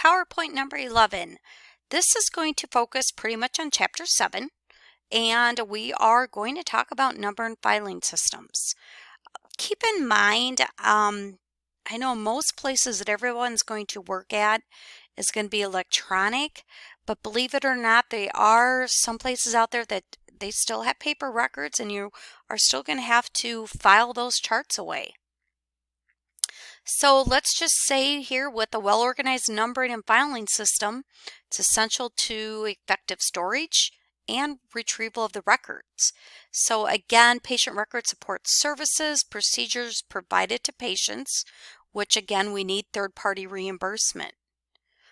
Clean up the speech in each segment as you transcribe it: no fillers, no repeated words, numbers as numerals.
PowerPoint number 11. This is going to focus pretty much on Chapter 7, and we are going to talk about number and filing systems. Keep in mind, I know most places that everyone's going to work at is going to be electronic, but believe it or not, there are some places out there that they still have paper records, and you are still going to have to file those charts away. So let's just say here, with a well-organized numbering and filing system, it's essential to effective storage and retrieval of the records. So again, patient record support services, procedures provided to patients, which again, we need third-party reimbursement.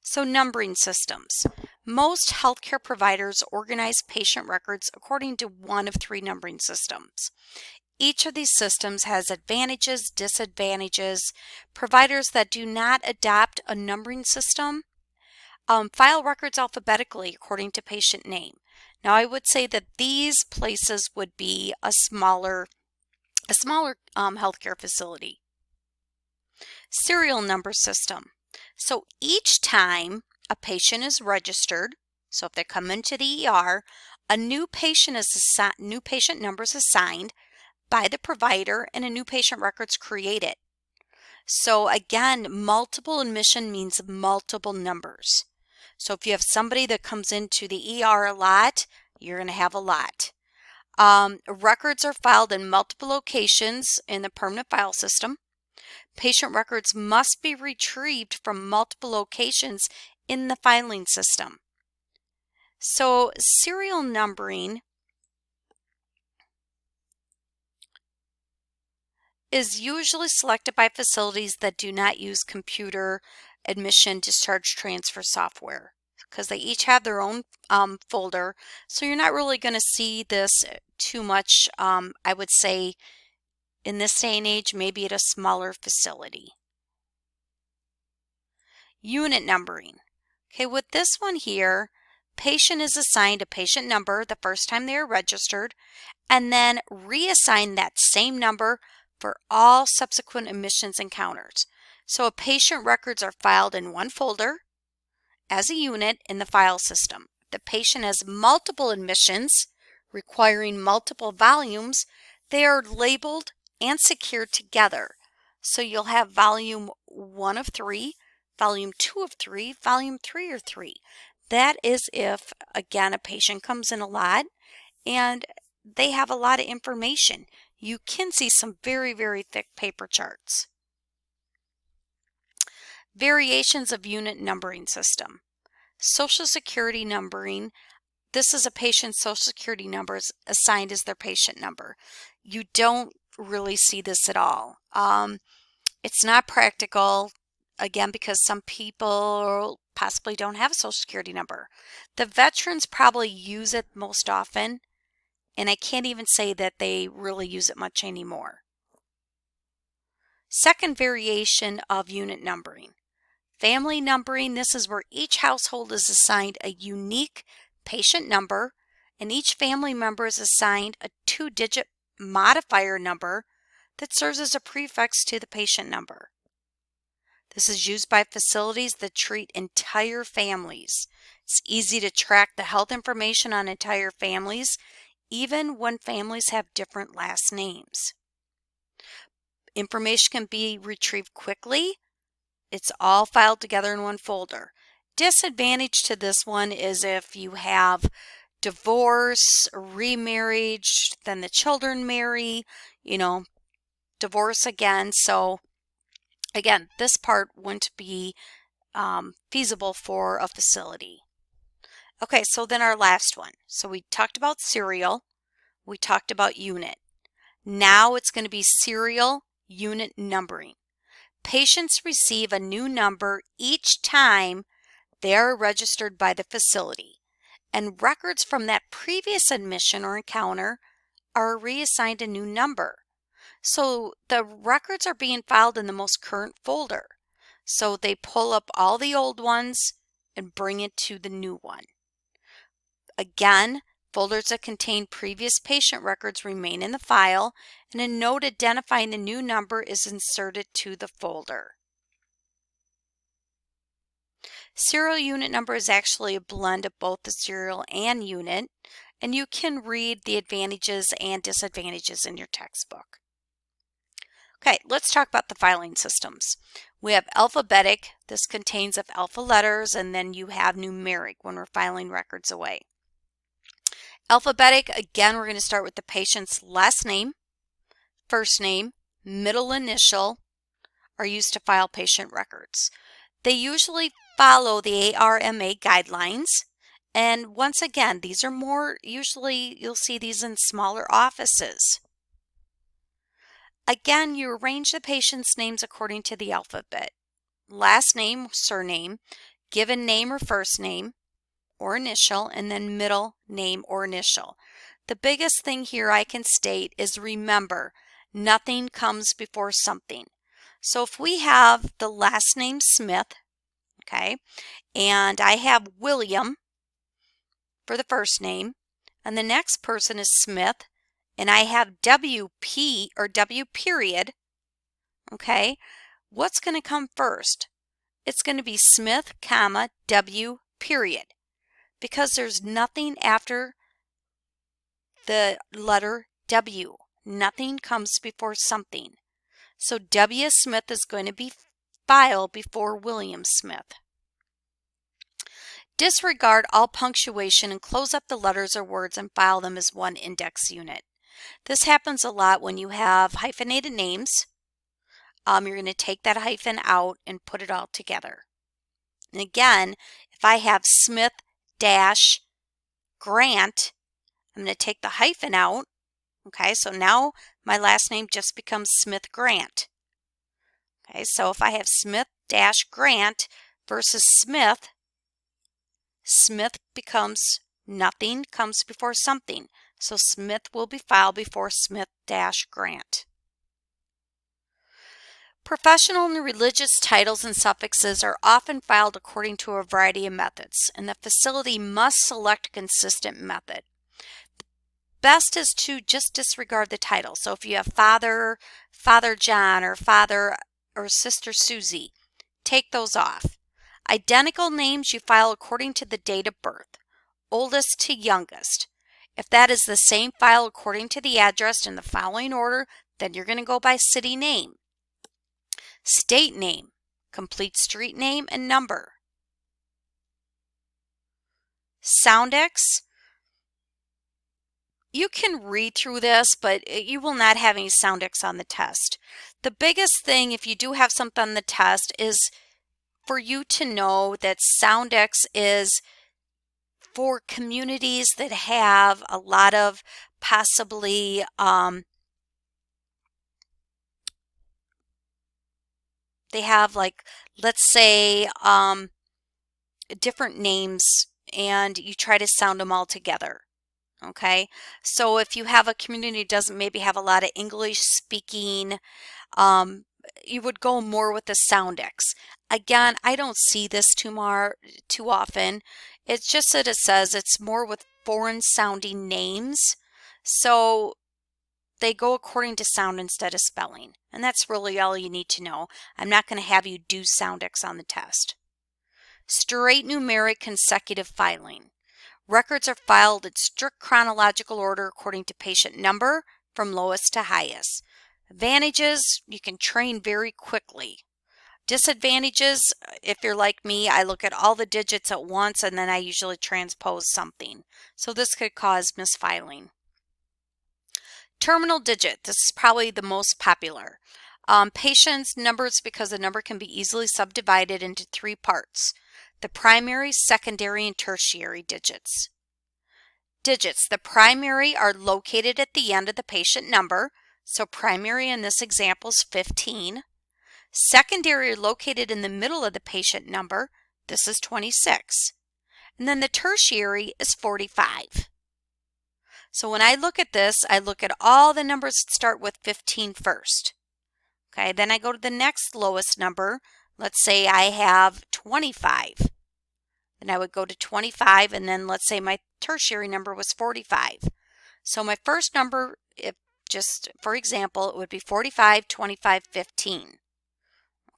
So numbering systems. Most healthcare providers organize patient records according to one of three numbering systems. Each of these systems has advantages, disadvantages. Providers that do not adopt a numbering system file records alphabetically according to patient name. Now, I would say that these places would be a smaller healthcare facility. Serial number system. So each time a patient is registered, so if they come into the ER, a new patient number is assigned by the provider and a new patient record's created. So again, multiple admission means multiple numbers. So if you have somebody that comes into the ER a lot, you're going to have a lot. Records are filed in multiple locations in the permanent file system. Patient records must be retrieved from multiple locations in the filing system. So serial numbering is usually selected by facilities that do not use computer admission discharge transfer software, because they each have their own folder. So you're not really going to see this too much, I would say, in this day and age, maybe at a smaller facility. Unit numbering. Okay, with this one here, patient is assigned a patient number the first time they are registered, and then reassign that same number for all subsequent admissions encounters. So patient records are filed in one folder as a unit in the file system. If the patient has multiple admissions requiring multiple volumes, they are labeled and secured together. So you'll have volume 1 of 3, volume 2 of 3, volume 3 of 3. That is if, again, a patient comes in a lot and they have a lot of information. You can see some very, very thick paper charts. Variations of unit numbering system. Social Security numbering. This is a patient's Social Security number assigned as their patient number. You don't really see this at all. It's not practical, again, because some people possibly don't have a Social Security number. The veterans probably use it most often, and I can't even say that they really use it much anymore. Second variation of unit numbering. Family numbering. This is where each household is assigned a unique patient number, and each family member is assigned a 2-digit modifier number that serves as a prefix to the patient number. This is used by facilities that treat entire families. It's easy to track the health information on entire families, even when families have different last names. Information can be retrieved quickly. It's all filed together in one folder. Disadvantage to this one is if you have divorce, remarriage, then the children marry, divorce again. So again, this part wouldn't be feasible for a facility. Okay, so then our last one. So we talked about serial, we talked about unit. Now it's going to be serial unit numbering. Patients receive a new number each time they are registered by the facility, and records from that previous admission or encounter are reassigned a new number. So the records are being filed in the most current folder. So they pull up all the old ones and bring it to the new one. Again, folders that contain previous patient records remain in the file, and a note identifying the new number is inserted to the folder. Serial unit number is actually a blend of both the serial and unit, and you can read the advantages and disadvantages in your textbook. Okay, let's talk about the filing systems. We have alphabetic. This contains of alpha letters, and then you have numeric when we're filing records away. Alphabetic, again, we're going to start with the patient's last name, first name, middle initial are used to file patient records. They usually follow the ARMA guidelines. And once again, these are more, usually you'll see these in smaller offices. Again, you arrange the patient's names according to the alphabet. Last name, surname, given name or first name or initial, and then middle name or initial. The biggest thing here I can state is remember, nothing comes before something. So if we have the last name Smith, okay, and I have William for the first name, and the next person is Smith, and I have WP or W period, okay, what's going to come first? It's going to be Smith, comma, W period, because there's nothing after the letter W. Nothing comes before something. So W. Smith is going to be filed before William Smith. Disregard all punctuation and close up the letters or words and file them as one index unit. This happens a lot when you have hyphenated names. You're going to take that hyphen out and put it all together. And again, if I have Smith dash Grant, I'm going to take the hyphen out. Okay, so now my last name just becomes Smith Grant. Okay, so if I have Smith dash Grant versus Smith, Smith becomes nothing comes before something. So Smith will be filed before Smith dash Grant. Professional and religious titles and suffixes are often filed according to a variety of methods, and the facility must select a consistent method. Best is to just disregard the title. So if you have Father John, or Father or Sister Susie, take those off. Identical names you file according to the date of birth, oldest to youngest. If that is the same file according to the address in the following order, then you're going to go by city name. State name, complete street name and number. Soundex. You can read through this, but you will not have any Soundex on the test. The biggest thing, if you do have something on the test, is for you to know that Soundex is for communities that have a lot of possibly they have, like, let's say different names, and you try to sound them all together. Okay, so if you have a community that doesn't maybe have a lot of English speaking, you would go more with the Soundex. Again, I don't see this too often. It's just that it says it's more with foreign sounding names. So they go according to sound instead of spelling. And that's really all you need to know. I'm not going to have you do Soundex on the test. Straight numeric consecutive filing. Records are filed in strict chronological order according to patient number from lowest to highest. Advantages, you can train very quickly. Disadvantages, if you're like me, I look at all the digits at once and then I usually transpose something. So this could cause misfiling. Terminal digit, this is probably the most popular. Patient's numbers, because the number can be easily subdivided into 3 parts. The primary, secondary, and tertiary digits. Digits. The primary are located at the end of the patient number. So primary in this example is 15. Secondary are located in the middle of the patient number. This is 26. And then the tertiary is 45. So when I look at this, I look at all the numbers that start with 15 first. Okay, then I go to the next lowest number. Let's say I have 25. Then I would go to 25, and then let's say my tertiary number was 45. So my first number, if just for example, it would be 45, 25, 15.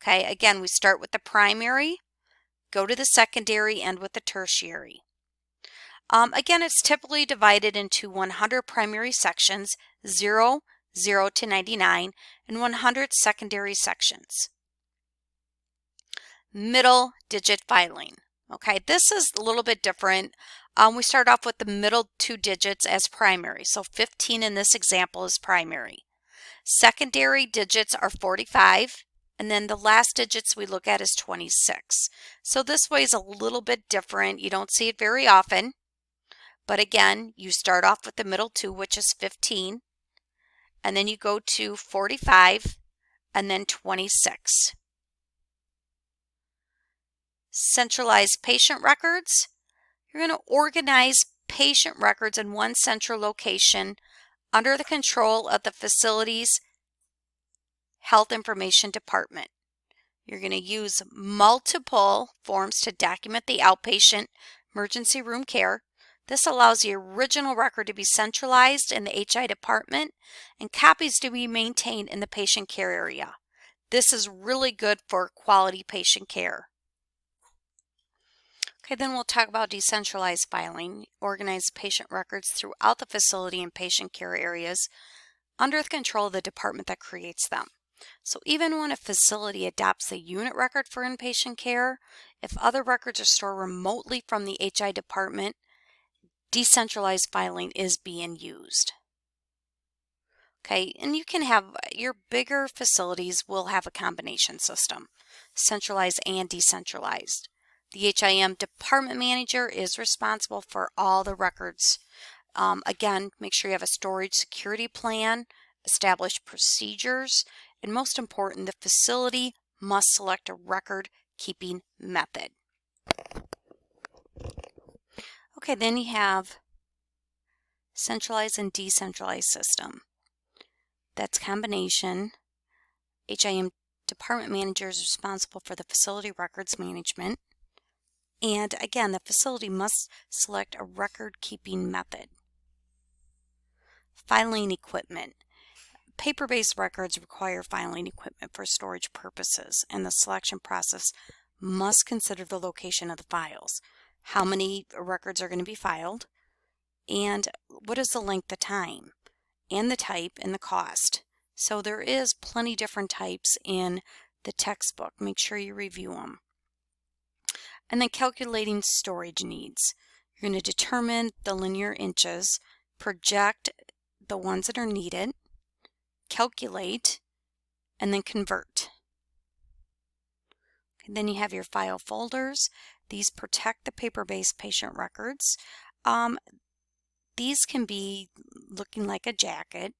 Okay, again, we start with the primary, go to the secondary, end with the tertiary. Again, it's typically divided into 100 primary sections, 0 to 99, and 100 secondary sections. Middle digit filing. Okay, this is a little bit different. We start off with the middle 2 digits as primary. So 15 in this example is primary. Secondary digits are 45, and then the last digits we look at is 26. So this way is a little bit different. You don't see it very often. But again, you start off with the middle 2, which is 15, and then you go to 45, and then 26. Centralized patient records. You're going to organize patient records in one central location under the control of the facility's health information department. You're going to use multiple forms to document the outpatient emergency room care. This allows the original record to be centralized in the HI department and copies to be maintained in the patient care area. This is really good for quality patient care. Okay, then we'll talk about decentralized filing. Organize patient records throughout the facility and patient care areas under the control of the department that creates them. So even when a facility adopts the unit record for inpatient care, if other records are stored remotely from the HI department, decentralized filing is being used. Okay, and you can have your bigger facilities will have a combination system, centralized and decentralized. The HIM department manager is responsible for all the records. Again, make sure you have a storage security plan, establish procedures, and most important, the facility must select a record keeping method. Okay, then you have centralized and decentralized system. That's combination. HIM department manager is responsible for the facility records management. And again, the facility must select a record keeping method. Filing equipment. Paper-based records require filing equipment for storage purposes, and the selection process must consider the location of the files, how many records are going to be filed, and what is the length of time, and the type and the cost. So there is plenty different types in the textbook. Make sure you review them. And then calculating storage needs. You're going to determine the linear inches, project the ones that are needed, calculate, and then convert. And then you have your file folders. These protect the paper-based patient records. These can be looking like a jacket.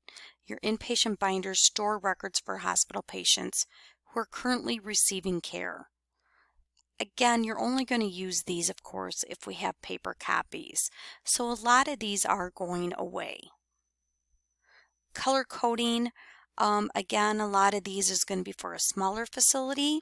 Your inpatient binders store records for hospital patients who are currently receiving care. Again, you're only going to use these, of course, if we have paper copies. So a lot of these are going away. Color coding, again, a lot of these is going to be for a smaller facility.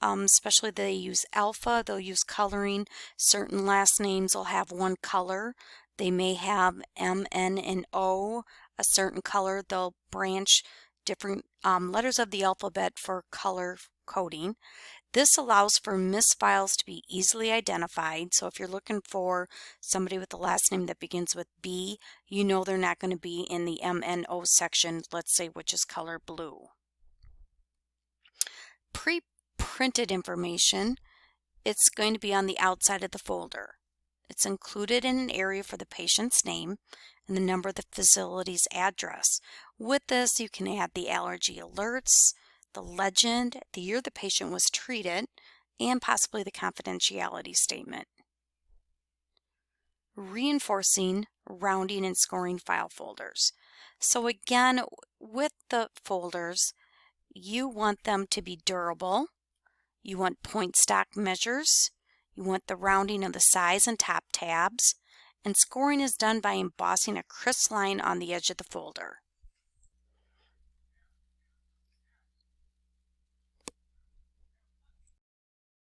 Especially they use alpha, they'll use coloring. Certain last names will have one color. They may have M, N, and O, a certain color. They'll branch different letters of the alphabet for color coding. This allows for misfiles to be easily identified. So if you're looking for somebody with a last name that begins with B, you know they're not going to be in the MNO section, let's say, which is color blue. Pre-printed information, it's going to be on the outside of the folder. It's included in an area for the patient's name and the number of the facility's address. With this, you can add the allergy alerts, the legend, the year the patient was treated, and possibly the confidentiality statement. Reinforcing, rounding, and scoring file folders. So again, with the folders, you want them to be durable. You want point stock measures. You want the rounding of the size and top tabs. And scoring is done by embossing a crisp line on the edge of the folder.